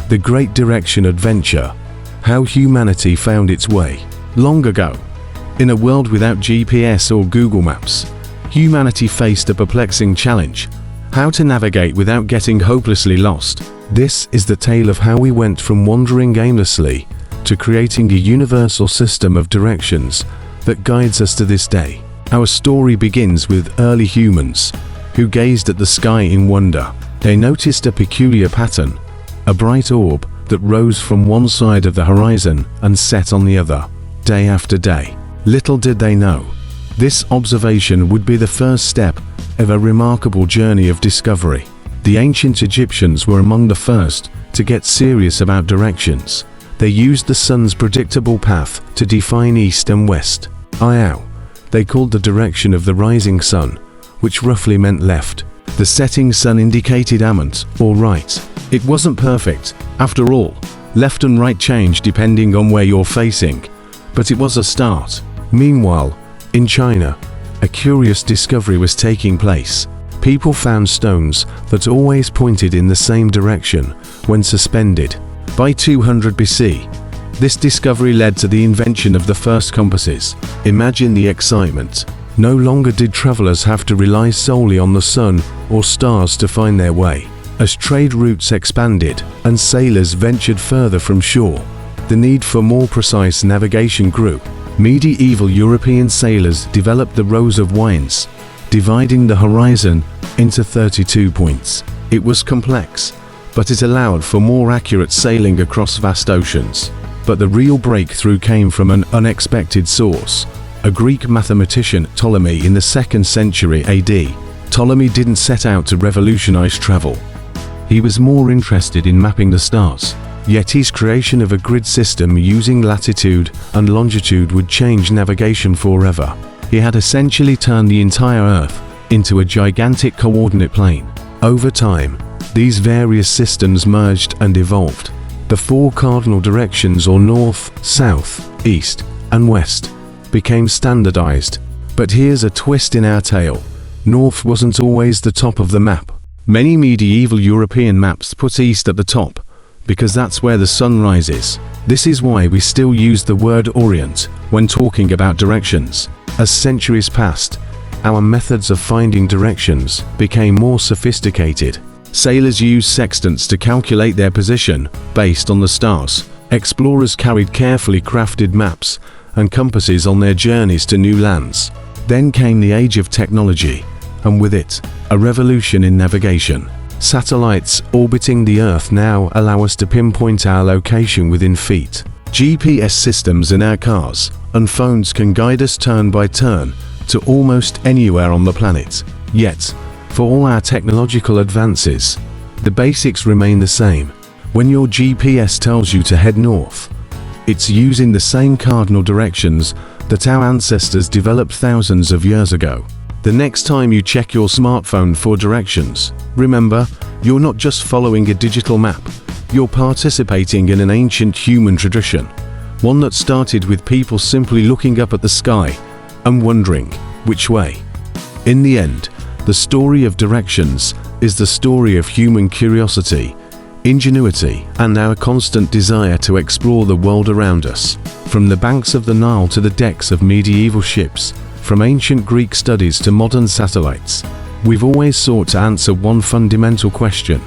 The Great Direction Adventure: How Humanity Found Its Way. Long ago, in a world without GPS or Google Maps, humanity faced a perplexing challenge: how to navigate without getting hopelessly lost. This is the tale of how we went from wandering aimlessly to creating a universal system of directions that guides us to this day. Our story begins with early humans who gazed at the sky in wonder. They noticed a peculiar pattern, a bright orb that rose from one side of the horizon and set on the other, day after day. Little did they know, this observation would be the first step of a remarkable journey of discovery. The ancient Egyptians were among the first to get serious about directions. They used the sun's predictable path to define east and west. Ayau, they called the direction of the rising sun, which roughly meant left. The setting sun indicated Amant, or right. It wasn't perfect, after all. Left and right change depending on where you're facing, but it was a start. Meanwhile, in China, a curious discovery was taking place. People found stones that always pointed in the same direction when suspended. By 200 BC, this discovery led to the invention of the first compasses. Imagine the excitement. No longer did travelers have to rely solely on the sun or stars to find their way. As trade routes expanded and sailors ventured further from shore, the need for more precise navigation grew. Medieval European sailors developed the rows of winds, dividing the horizon into 32 points. It was complex, but it allowed for more accurate sailing across vast oceans. But the real breakthrough came from an unexpected source: a Greek mathematician, Ptolemy, in the 2nd century AD. Ptolemy didn't set out to revolutionize travel. He was more interested in mapping the stars. Yet his creation of a grid system using latitude and longitude would change navigation forever. He had essentially turned the entire Earth into a gigantic coordinate plane. Over time, these various systems merged and evolved. The 4 cardinal directions, or north, south, east, and west, became standardized. But here's a twist in our tale. North wasn't always the top of the map. Many medieval European maps put east at the top, because that's where the sun rises. This is why we still use the word Orient when talking about directions. As centuries passed, our methods of finding directions became more sophisticated. Sailors used sextants to calculate their position based on the stars. Explorers carried carefully crafted maps and compasses on their journeys to new lands. Then came the age of technology, and with it, a revolution in navigation. Satellites orbiting the Earth now allow us to pinpoint our location within feet. GPS systems in our cars and phones can guide us turn by turn to almost anywhere on the planet. Yet, for all our technological advances, the basics remain the same. When your GPS tells you to head north, it's using the same cardinal directions that our ancestors developed thousands of years ago. The next time you check your smartphone for directions, remember, you're not just following a digital map, you're participating in an ancient human tradition, one that started with people simply looking up at the sky and wondering which way. In the end, the story of directions is the story of human curiosity, ingenuity, and our constant desire to explore the world around us. From the banks of the Nile to the decks of medieval ships, from ancient Greek studies to modern satellites, we've always sought to answer one fundamental question: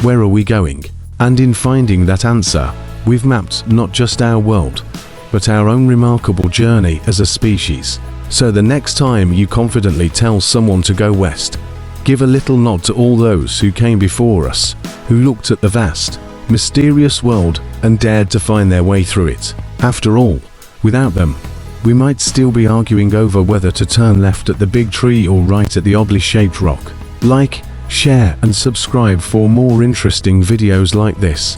where are we going? And in finding that answer, we've mapped not just our world, but our own remarkable journey as a species. So the next time you confidently tell someone to go west, give a little nod to all those who came before us, who looked at the vast, mysterious world and dared to find their way through it. After all, without them, we might still be arguing over whether to turn left at the big tree or right at the oddly shaped rock. Like, share and subscribe for more interesting videos like this.